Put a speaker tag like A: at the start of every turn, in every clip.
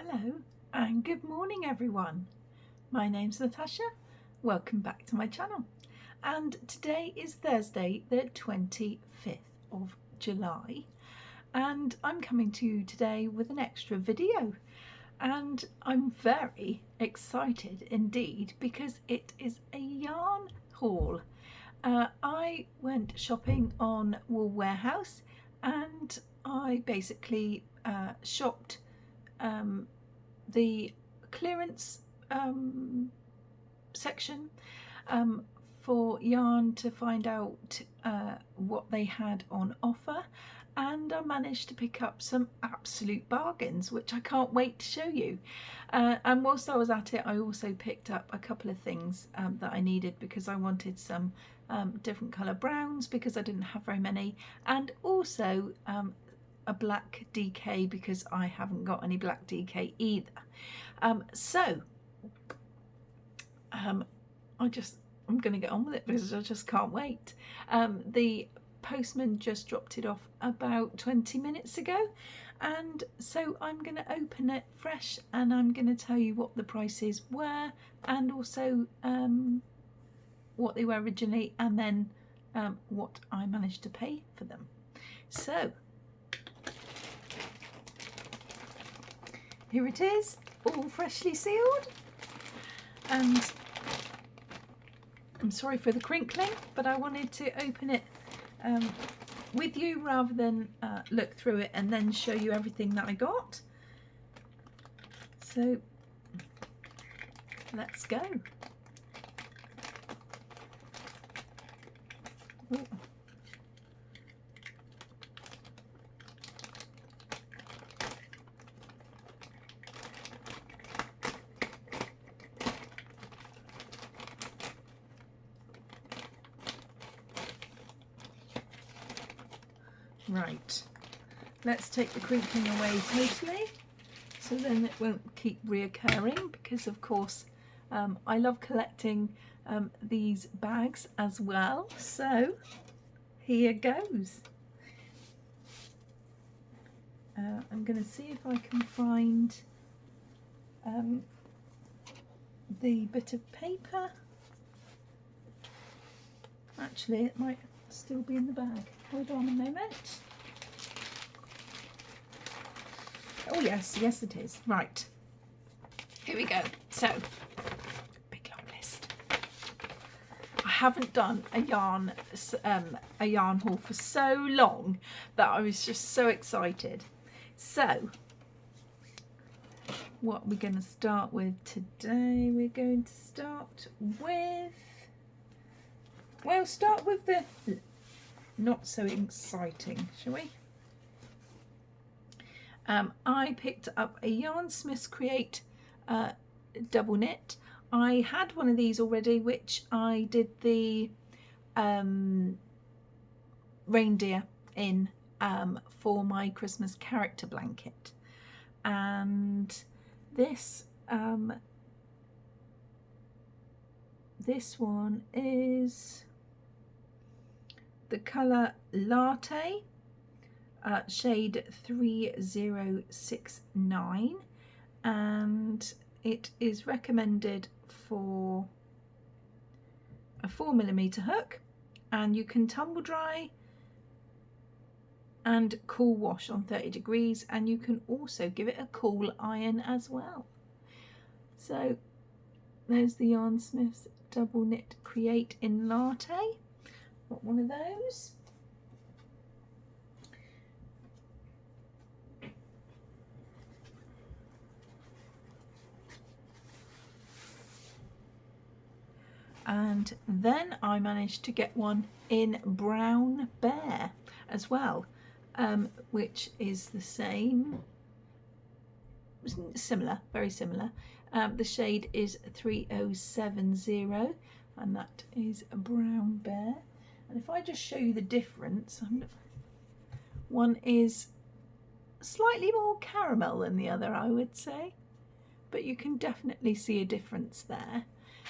A: Hello and good morning everyone. My name's Natasha. Welcome back to my channel. And today is Thursday the 25th of July and I'm coming to you today with an extra video, and I'm very excited indeed because it is a yarn haul. I went shopping on Wool Warehouse and I basically shopped the clearance section for yarn to find out what they had on offer, and I managed to pick up some absolute bargains which I can't wait to show you. And whilst I was at it, I also picked up a couple of things that I needed because I wanted some different colour browns because I didn't have very many, and also a black DK because I haven't got any black DK either. I'm going to get on with it because I just can't wait. The postman just dropped it off about 20 minutes ago, and so I'm going to open it fresh and I'm going to tell you what the prices were and also what they were originally, and then what I managed to pay for them. So here it is, all freshly sealed, and I'm sorry for the crinkling, but I wanted to open it with you rather than look through it and then show you everything that I got. So let's go. Ooh. Right, let's take the crinkling away totally so then it won't keep reoccurring, because of course I love collecting these bags as well. So here goes. I'm going to see if I can find the bit of paper. Actually, it might still be in the bag. Hold on a moment. Oh yes, yes it is. Right, here we go. So, big long list. I haven't done a yarn haul for so long that I was just so excited. So, what we're going to start with today, we're going to start with, well, start with the not so exciting, shall we? I picked up a Yarnsmiths Create double knit. I had one of these already, which I did the reindeer in for my Christmas character blanket, and this one is the colour Latte, shade 3069, and it is recommended for a 4mm hook, and you can tumble dry and cool wash on 30 degrees, and you can also give it a cool iron as well. So there's the Yarnsmiths double knit Create in Latte. Got one of those. And then I managed to get one in Brown Bear as well, which is the same, similar, very similar. The shade is 3070, and that is a Brown Bear. And if I just show you the difference, one is slightly more caramel than the other, I would say, but you can definitely see a difference there.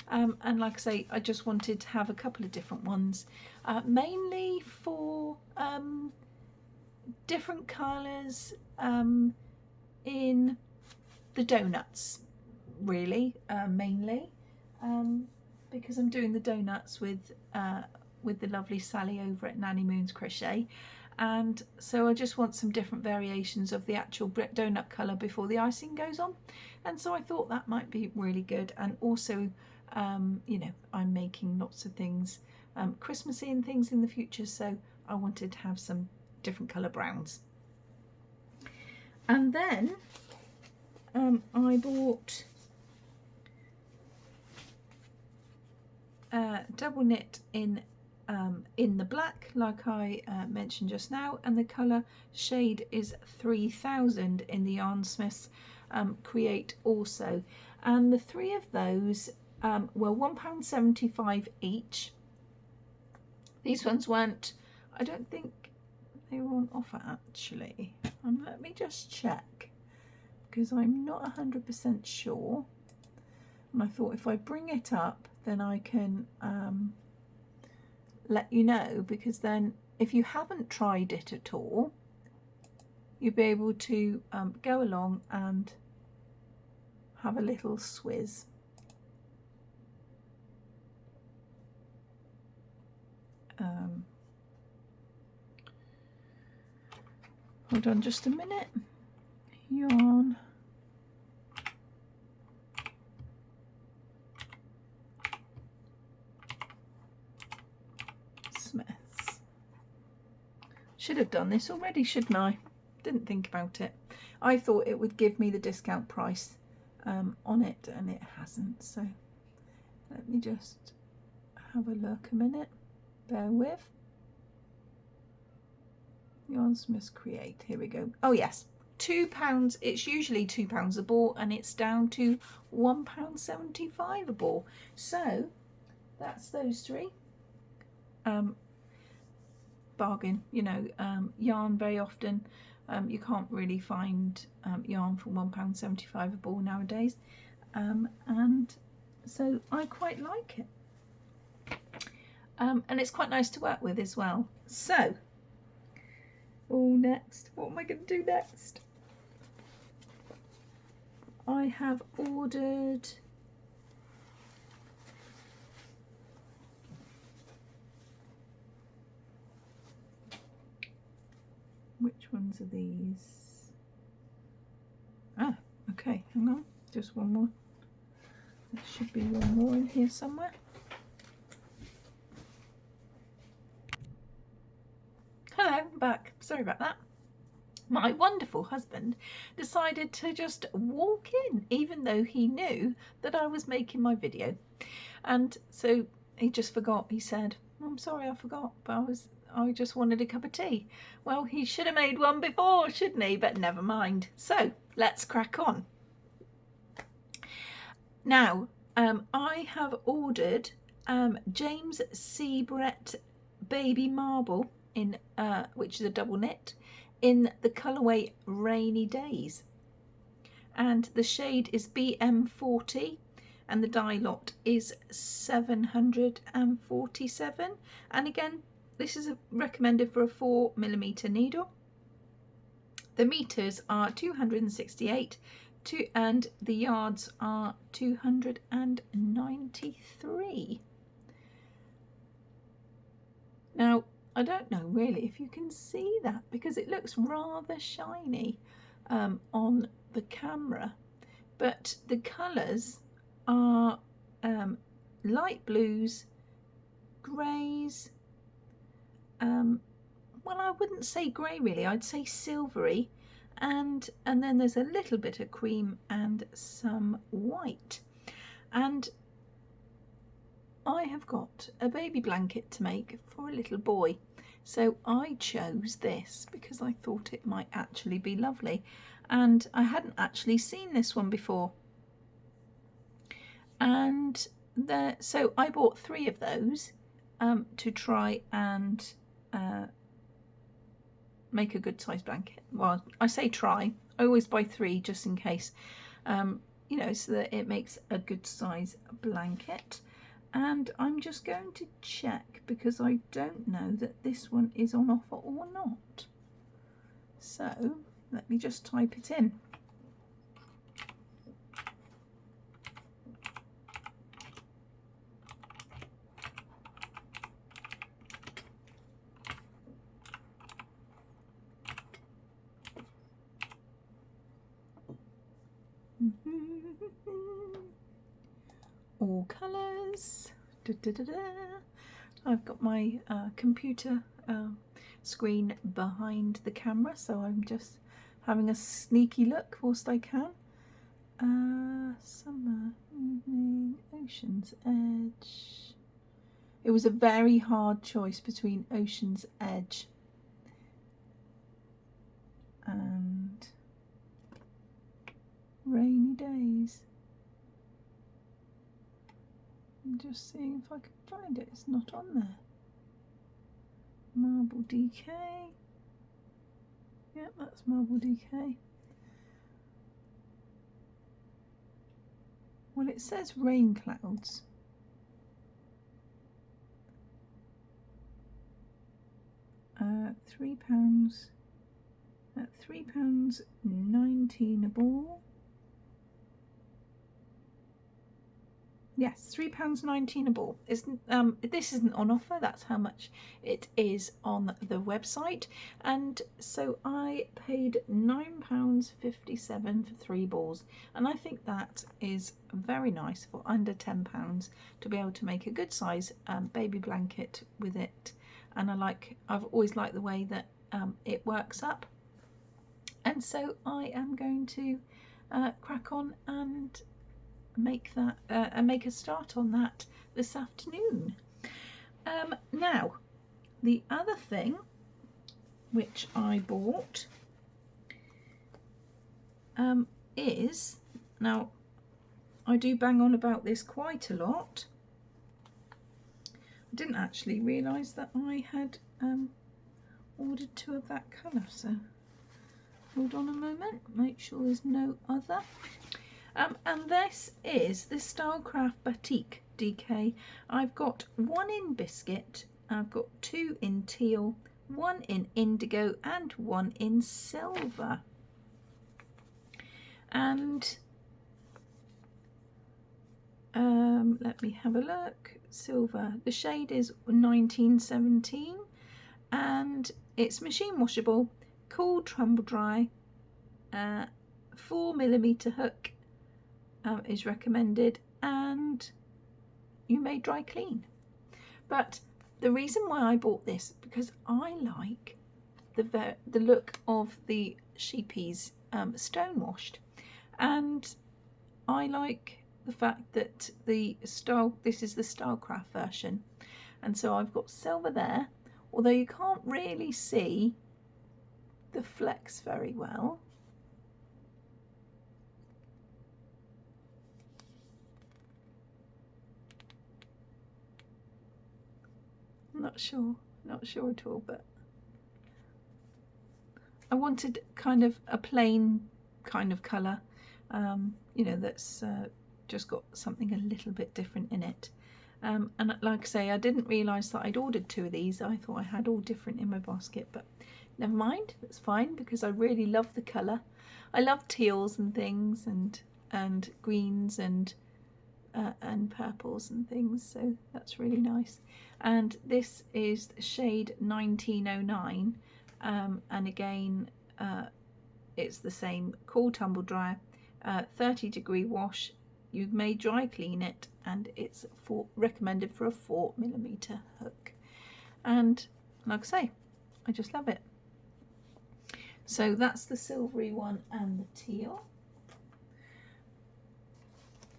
A: And like I say, I just wanted to have a couple of different ones, mainly for different colours in the donuts really, mainly, because I'm doing the donuts with the lovely Sally over at Nanny Moon's Crochet, and so I just want some different variations of the actual donut colour before the icing goes on, and so I thought that might be really good. And also, you know, I'm making lots of things, Christmassy and things in the future, so I wanted to have some different colour browns. And then I bought double knit in the black, like I mentioned just now, and the colour shade is 3000 in the Yarnsmiths Create also, and the three of those were £1.75 each. These ones weren't, I don't think they were on offer actually. Let me just check, because I'm not 100% sure, and I thought if I bring it up then I can let you know, because then if you haven't tried it at all, you'll be able to go along and have a little swizz. Hold on just a minute. Yarn. Smiths. Should have done this already, shouldn't I? Didn't think about it. I thought it would give me the discount price on it, and it hasn't. So let me just have a look a minute. Bear with. Yarnsmiths Create. Here we go. Oh yes, £2. It's usually £2 a ball, and it's down to £1.75 a ball. So that's those three. Bargain. You know, yarn very often. You can't really find yarn for £1.75 a ball nowadays, and so I quite like it, and it's quite nice to work with as well. So, next, what am I going to do next? I have ordered which ones are these? Ah, okay, hang on, just one more. There should be one more in here somewhere. Hello, I'm back. Sorry about that. My wonderful husband decided to just walk in, even though he knew that I was making my video. And so he just forgot. He said, I'm sorry, I forgot, but I just wanted a cup of tea. Well, he should have made one before, shouldn't he? But never mind. So let's crack on. Now, I have ordered James C. Brett Baby Marble, in which is a double knit, in the colourway Rainy Days. And the shade is BM40, and the dye lot is 747. And again, this is recommended for a 4mm needle. The meters are 268, and the yards are 293. Now, I don't know really if you can see that, because it looks rather shiny on the camera, but the colours are light blues, greys, well, I wouldn't say grey really, I'd say silvery, and then there's a little bit of cream and some white. And I have got a baby blanket to make for a little boy, so I chose this because I thought it might actually be lovely, and I hadn't actually seen this one before. And so I bought 3 of those to try and make a good size blanket. Well, I say try, I always buy 3 just in case, you know, so that it makes a good size blanket. And I'm just going to check, because I don't know that this one is on offer or not. So let me just type it in. All colours. I've got my computer screen behind the camera, so I'm just having a sneaky look whilst I can. Summer, evening, Ocean's Edge. It was a very hard choice between Ocean's Edge and Rainy Days. I'm just seeing if I can find it. It's not on there. Marble DK. Yep, that's Marble DK. Well, it says Rain Clouds. £3 at £3.19 a ball. Yes, £3.19 a ball. This isn't on offer, that's how much it is on the website. And so I paid £9.57 for 3 balls, and I think that is very nice for under £10 to be able to make a good size baby blanket with it. And I've always liked the way that it works up, and so I am going to crack on and make a start on that this afternoon. Now, the other thing which I bought is, now I do bang on about this quite a lot. I didn't actually realise that I had ordered 2 of that colour, so hold on a moment, make sure there's no other. And this is the Stylecraft Boutique DK. I've got 1 in biscuit, I've got 2 in teal, 1 in indigo and 1 in silver. And let me have a look. Silver, the shade is 1917, and it's machine washable, cool tumble dry, 4mm hook is recommended, and you may dry clean. But the reason why I bought this, because I like the look of the sheepies stone washed, and I like the fact that this is the Stylecraft version, and so I've got silver there, although you can't really see the flecks very well. I'm not sure at all, but I wanted kind of a plain kind of colour, you know, that's just got something a little bit different in it. And like I say, I didn't realise that I'd ordered 2 of these. I thought I had all different in my basket, but never mind, that's fine, because I really love the colour. I love teals and things, and greens and purples and things, so that's really nice. And this is shade 1909, and again it's the same, cool tumble dry, 30-degree wash, you may dry clean it, and it's recommended for a 4mm hook. And like I say, I just love it. So that's the silvery one and the teal.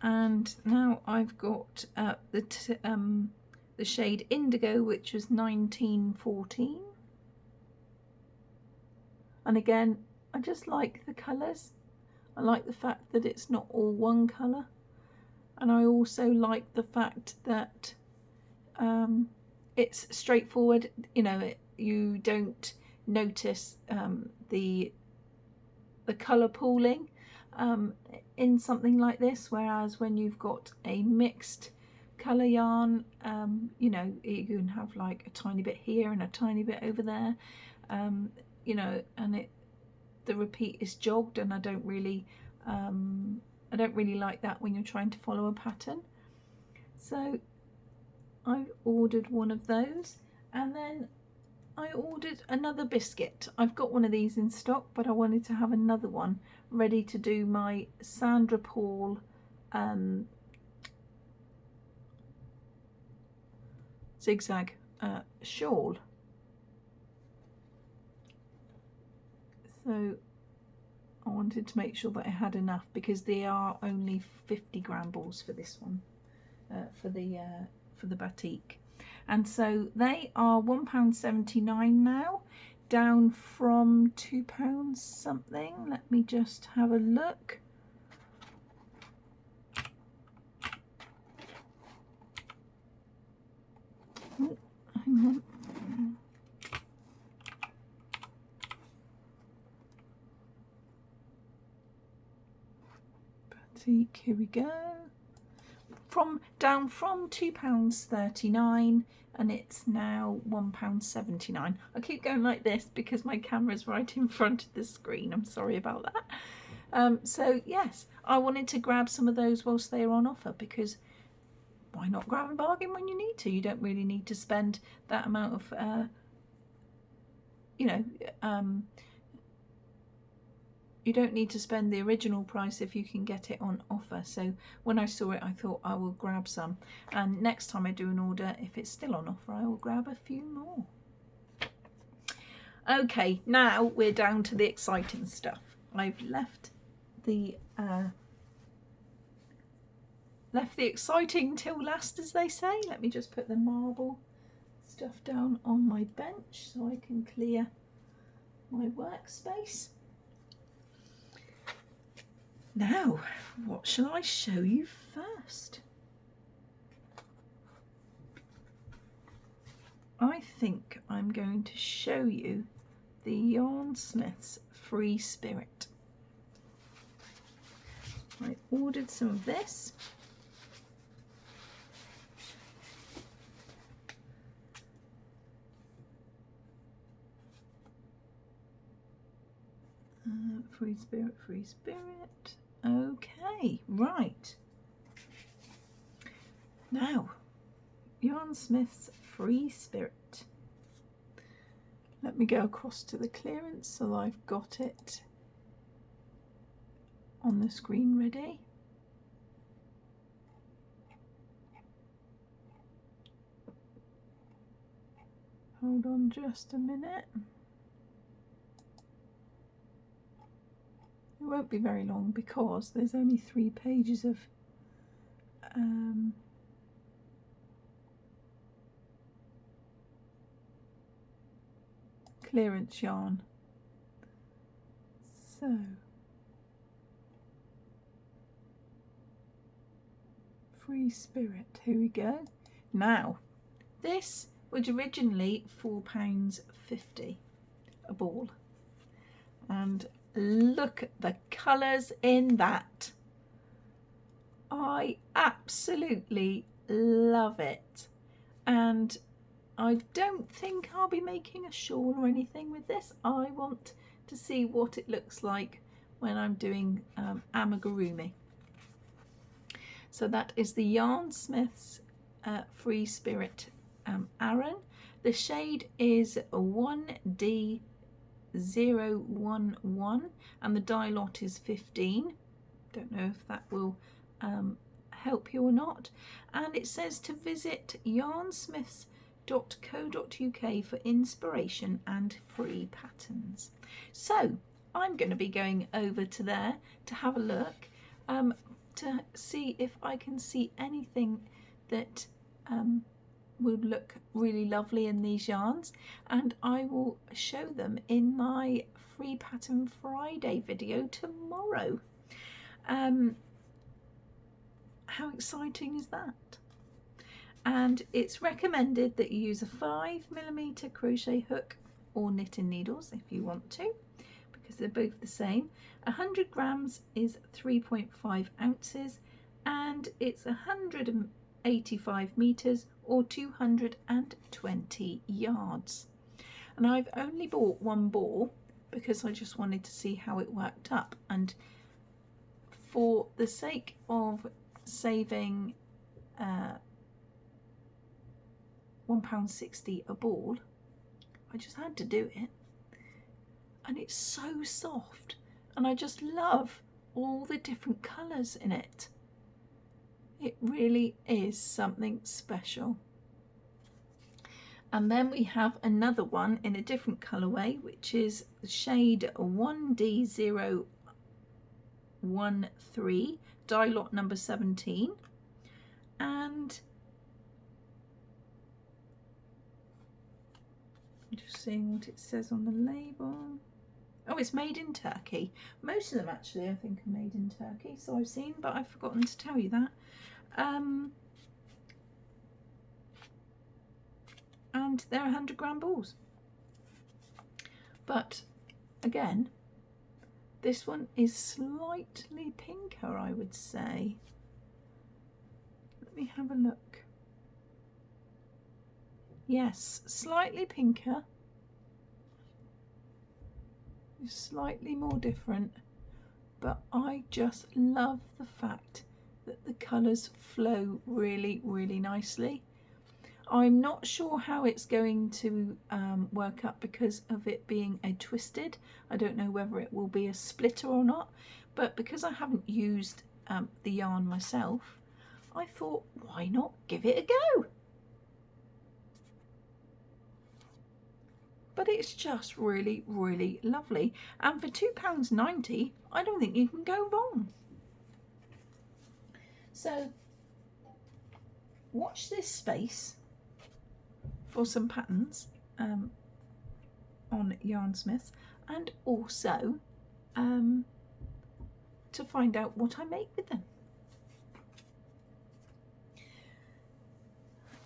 A: And now I've got the shade indigo, which was 1914. And again, I just like the colours. I like the fact that it's not all one colour, and I also like the fact that it's straightforward. You know, you don't notice the colour pooling in something like this, whereas when you've got a mixed colour yarn, you know, you can have like a tiny bit here and a tiny bit over there, you know, and the repeat is jogged, and I don't really like that when you're trying to follow a pattern. So I've ordered 1 of those, and then I ordered another biscuit. I've got one of these in stock, but I wanted to have another one ready to do my Sandra Paul zigzag shawl. So I wanted to make sure that I had enough, because they are only 50-gram balls for this one, for the batik. And so they are £1.79 now, down from £2 something. Let me just have a look. Oh, hang on. Batik, here we go. Down from £2.39, and it's now £1.79. I keep going like this because my camera's right in front of the screen. I'm sorry about that. So yes, I wanted to grab some of those whilst they are on offer, because why not grab a bargain when you need to? You don't really need to spend that amount of, you don't need to spend the original price if you can get it on offer. So when I saw it, I thought I will grab some. And next time I do an order, if it's still on offer, I will grab a few more. Okay, now we're down to the exciting stuff. I've left the exciting till last, as they say. Let me just put the marble stuff down on my bench so I can clear my workspace. Now, what shall I show you first? I think I'm going to show you the Yarnsmiths Free Spirit. I ordered some of this. Free Spirit, Free Spirit. Okay, right. Now, Yarnsmiths Free Spirit. Let me go across to the clearance so I've got it on the screen ready. Hold on just a minute. It won't be very long because there's only 3 pages of clearance yarn. So Free Spirit, here we go. Now, this was originally £4.50 a ball, and look at the colours in that. I absolutely love it, and I don't think I'll be making a shawl or anything with this. I want to see what it looks like when I'm doing amigurumi. So that is the Yarnsmiths Free Spirit Aran. The shade is 1D011 and the dye lot is 15. Don't know if that will help you or not. And it says to visit yarnsmiths.co.uk for inspiration and free patterns. So I'm going to be going over to there to have a look, to see if I can see anything that would look really lovely in these yarns, and I will show them in my Free Pattern Friday video tomorrow. How exciting is that? And it's recommended that you use a 5mm crochet hook or knitting needles if you want to, because they're both the same. 100 grams is 3.5 ounces, and it's 185 meters or 220 yards. And I've only bought one ball because I just wanted to see how it worked up, and for the sake of saving £1.60 a ball, I I just had to do it. And it's so soft, and I just love all the different colours in it. It really is something special. And then we have another one in a different colourway, which is the shade 1D013, dye lot number 17. And I'm just seeing what it says on the label. Oh, it's made in Turkey. Most of them actually I think are made in Turkey, so I've seen, but I've forgotten to tell you that. And they're 100-gram balls. But again, this one is slightly pinker, I would say. Let me have a look. Yes, slightly pinker. Slightly more different, but I just love the fact that the colours flow really, really nicely. I'm not sure how it's going to work up because of it being a twisted. I don't know whether it will be a splitter or not, but because I haven't used the yarn myself, I thought, why not give it a go? But it's just really, really lovely. And for £2.90, I don't think you can go wrong. So watch this space for some patterns on Yarnsmiths, and also to find out what I make with them.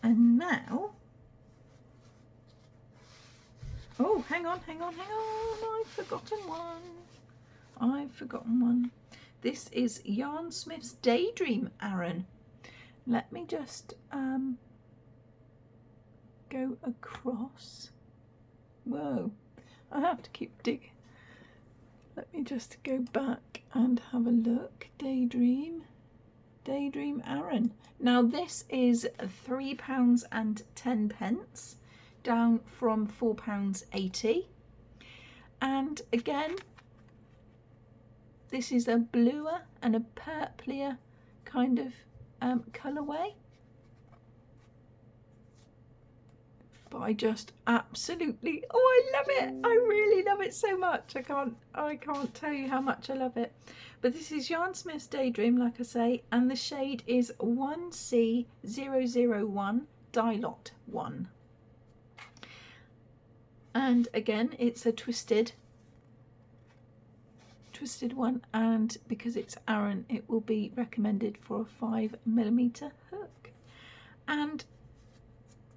A: And now, oh, hang on, I've forgotten one. This is Yarnsmiths Daydream Aran. Let me just go across. Whoa, I have to keep digging. Let me just go back and have a look. Daydream Aran. Now this is £3.10, down from £4.80. And again, this is a bluer and a purplier kind of colourway. But I just absolutely, oh, I love it. I really love it so much. I can't tell you how much I love it. But this is Yarnsmiths Daydream, like I say, and the shade is 1C001 dye lot 1. And again, it's a twisted one, and because it's Aran, it will be recommended for a 5mm hook. And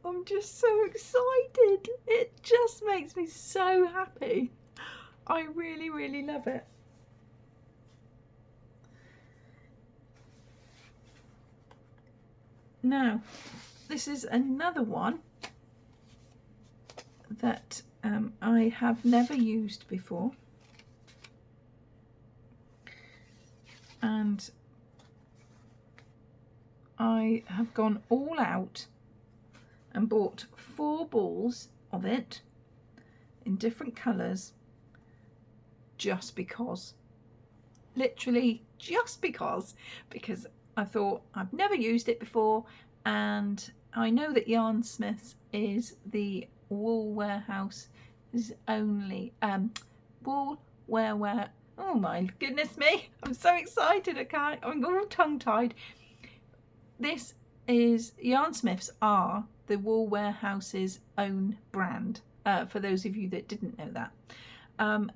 A: I'm just so excited. It just makes me so happy. I really, really love it. Now, this is another one that I have never used before. And I have gone all out and bought 4 balls of it in different colours just because. Literally just because I thought I've never used it before, and I know that Yarnsmiths is the wool warehouse is only wool wear. Oh my goodness me, I'm so excited, I'm all tongue-tied. This is, Yarnsmiths are the wool warehouse's own brand, for those of you that didn't know that. And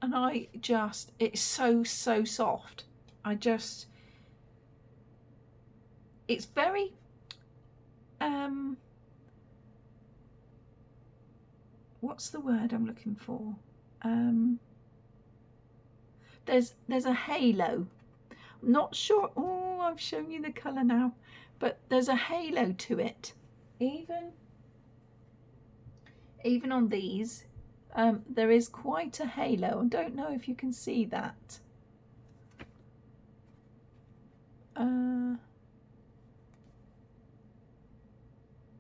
A: I just, it's so soft. It's very what's the word I'm looking for? There's a halo. I'm not sure. Oh, I've shown you the colour now, but there's a halo to it. Even on these, there is quite a halo. I don't know if you can see that.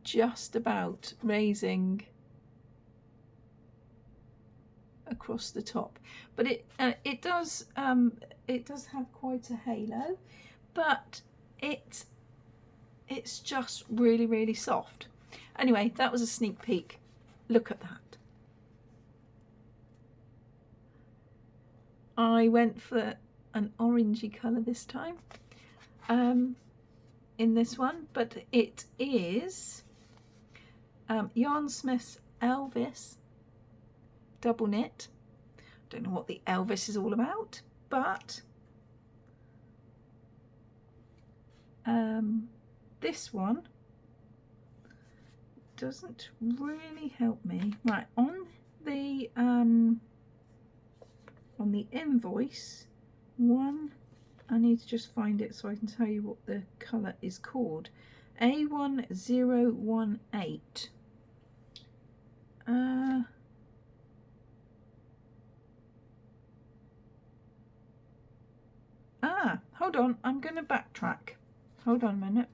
A: Just about raising across the top, but it does have quite a halo, but it's just really, really soft. Anyway, that was a sneak peek. Look at that. I went for an orangey colour this time in this one, but it is Yarnsmiths Elvis double knit. Don't know what the Elvis is all about, but this one doesn't really help me. Right, on the invoice one, I need to just find it so I can tell you what the colour is called. A1018. Hold on, I'm going to backtrack. Hold on a minute,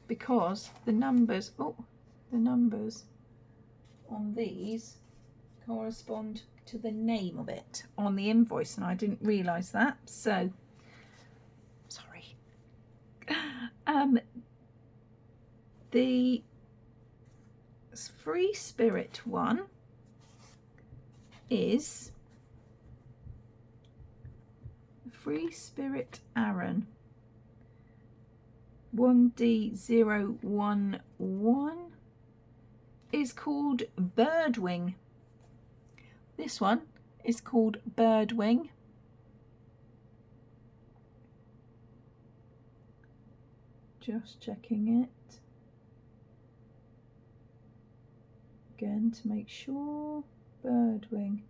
A: because the numbers on these correspond to the name of it on the invoice, and I didn't realise that, so sorry. The Free Spirit one is Free Spirit Aaron 1D011 is called Birdwing. This one is called Birdwing. Just checking it again to make sure. Birdwing.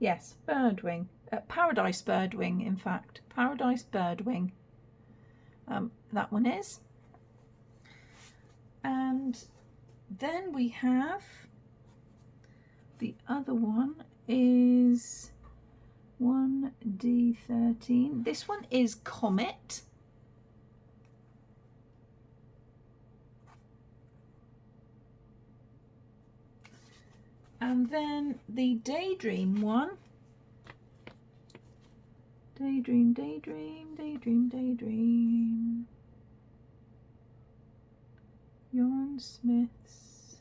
A: Yes, Birdwing. Paradise Birdwing, in fact. Paradise Birdwing. That one is. And then we have the other one is 1D13. This one is Comet. And then the Daydream one. Daydream. Yarnsmiths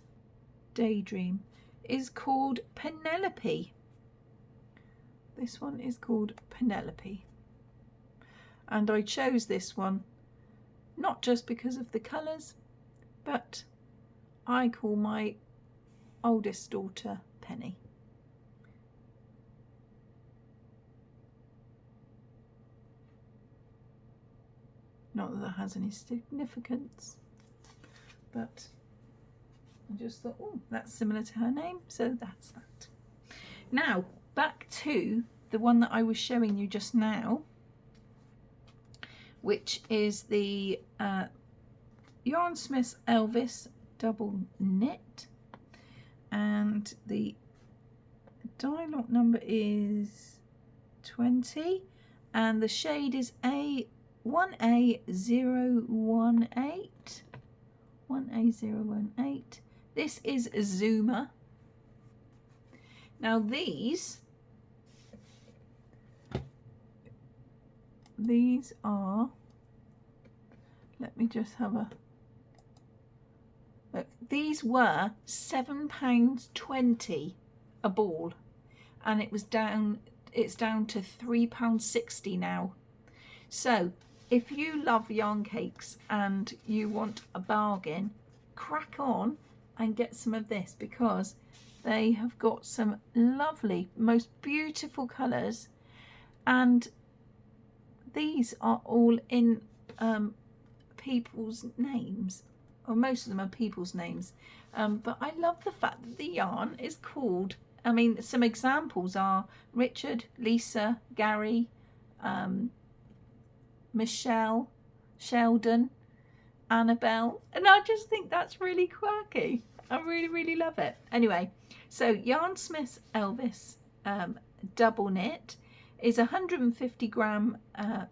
A: Daydream is called Penelope. This one is called Penelope. And I chose this one not just because of the colours, but I call my oldest daughter Penny. Not that that has any significance, but I just thought, oh, that's similar to her name, so that's that. Now, back to the one that I was showing you just now, which is the Yarnsmiths Elvis double knit, and the dye lot number is 20, and the shade is A1A018. 1A018. This is Zuma. Now these are, let me just have a look. These were £7.20 a ball, and it's down to £3.60 now. So if you love yarn cakes and you want a bargain, crack on and get some of this, because they have got some lovely, most beautiful colours, and these are all in people's names, or most of them are people's names, but I love the fact that the yarn is called, I mean, some examples are Richard, Lisa, Gary, Michelle, Sheldon, Annabelle, and I just think that's really quirky. I really, really love it. Anyway, so Yarnsmiths Elvis double knit is 150 gram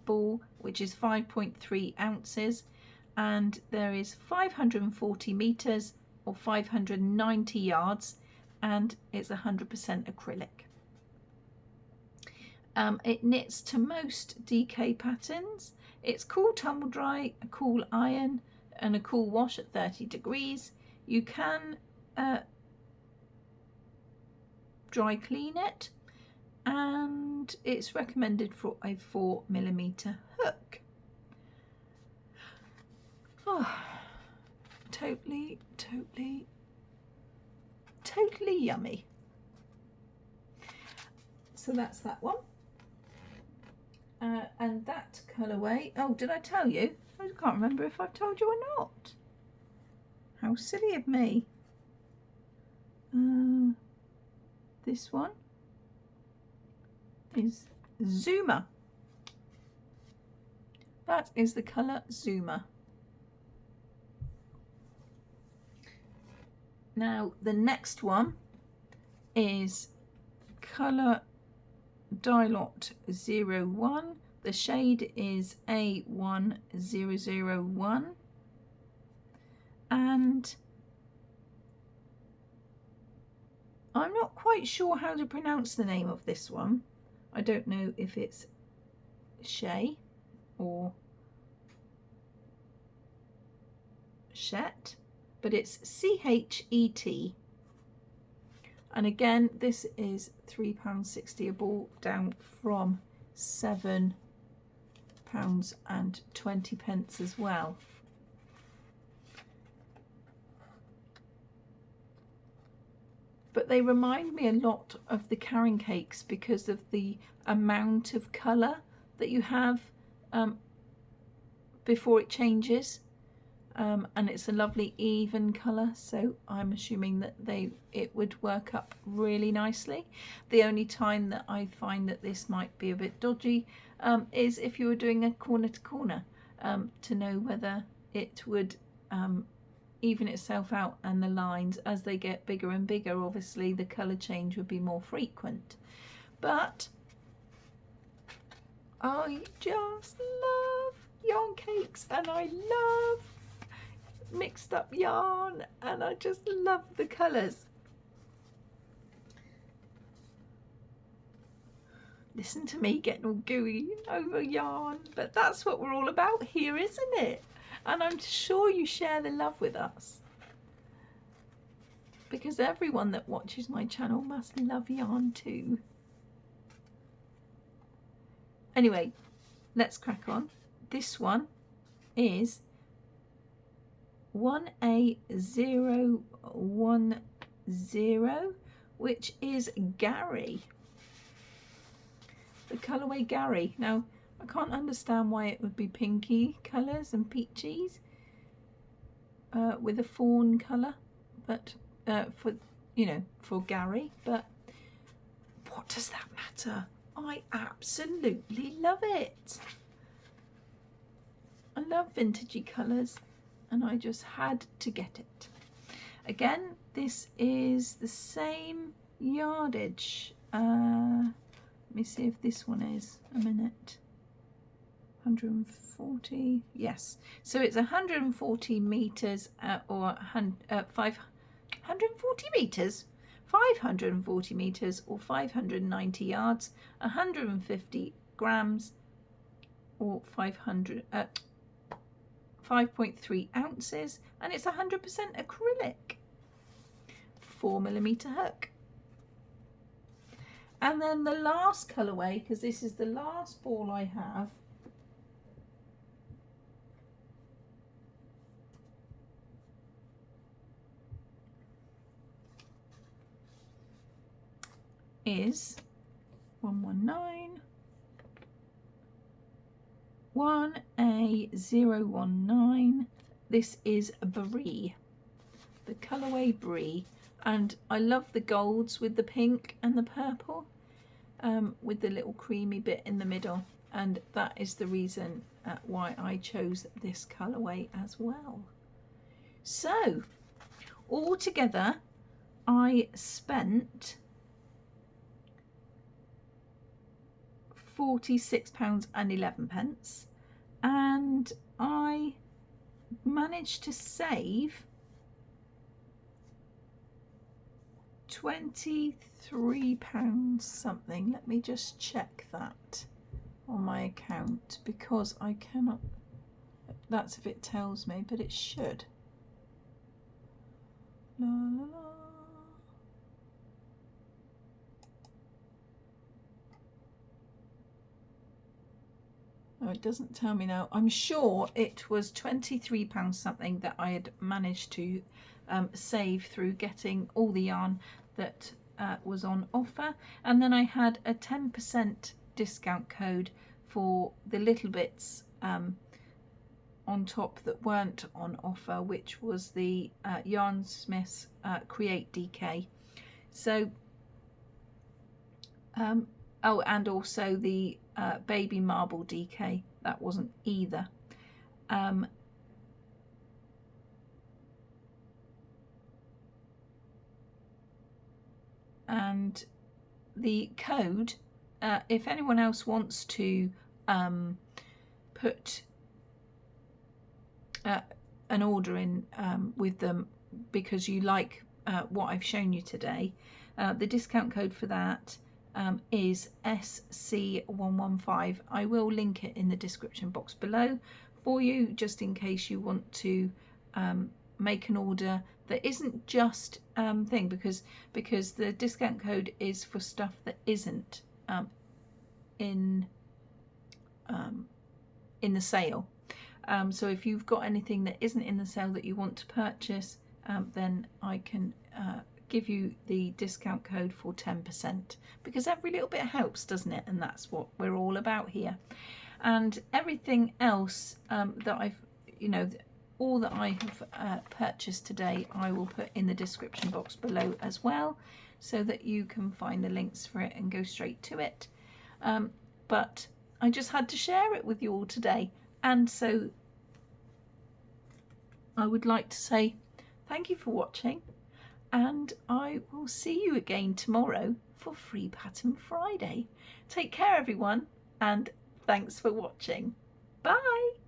A: ball, which is 5.3 ounces, and there is 540 meters or 590 yards, and it's 100% acrylic. It knits to most DK patterns. It's cool tumble dry, a cool iron and a cool wash at 30 degrees. You can dry clean it, and it's recommended for a 4mm hook. Oh, totally yummy. So that's that one. And that colourway, oh, did I tell you? I can't remember if I've told you or not. How silly of me. This one is Zuma. That is the colour Zuma. Now the next one is colour Dye-Lot 01. The shade is A1001, and I'm not quite sure how to pronounce the name of this one. I don't know if it's Shay or Shet, but it's CHET. And again, this is £3.60 a ball, down from £7.20 as well. But they remind me a lot of the carrot cakes because of the amount of colour that you have before it changes. And it's a lovely even colour, so I'm assuming that it would work up really nicely. The only time that I find that this might be a bit dodgy is if you were doing a corner to corner, to know whether it would even itself out, and the lines, as they get bigger and bigger, obviously the colour change would be more frequent. But I just love yarn cakes, and I love mixed up yarn, and I just love the colours. Listen to me getting all gooey over yarn, but that's what we're all about here, isn't it? And I'm sure you share the love with us, because everyone that watches my channel must love yarn too. Anyway, let's crack on. This one is 1A010, which is Gary, the colourway Gary. Now I can't understand why it would be pinky colours and peachies with a fawn colour, but for Gary, but what does that matter? I absolutely love it. I love vintagey colours, and I just had to get it. Again, this is the same yardage. Let me see if this one is a minute. 140, yes. So it's 140 meters or 540 meters, 540 meters or 590 yards, 150 grams or 5.3 ounces, and it's 100% acrylic, 4mm hook. And then the last colourway, because this is the last ball I have, is 119. 1A019. This is Brie, the colourway Brie, and I love the golds with the pink and the purple, with the little creamy bit in the middle, and that is the reason why I chose this colourway as well. So altogether I spent £46.11, and I managed to save £23 something. Let me just check that on my account, because I cannot, that's if it tells me, but it should. La, la, la. Oh, it doesn't tell me now. I'm sure it was £23 something that I had managed to save through getting all the yarn that was on offer, and then I had a 10% discount code for the little bits on top that weren't on offer, which was the Yarnsmiths Create DK. So oh, and also the baby marble DK, that wasn't either. And the code, if anyone else wants to put an order in with them because you like what I've shown you today, the discount code for that is SC115. I will link it in the description box below for you, just in case you want to make an order that isn't just thing, because the discount code is for stuff that isn't in the sale. So if you've got anything that isn't in the sale that you want to purchase, then I can give you the discount code for 10%, because every little bit helps, doesn't it? And that's what we're all about here. And everything else that I've, all that I have purchased today, I will put in the description box below as well, so that you can find the links for it and go straight to it. But I just had to share it with you all today, and so I would like to say thank you for watching, and I will see you again tomorrow for Free Pattern Friday. Take care everyone, and thanks for watching. Bye!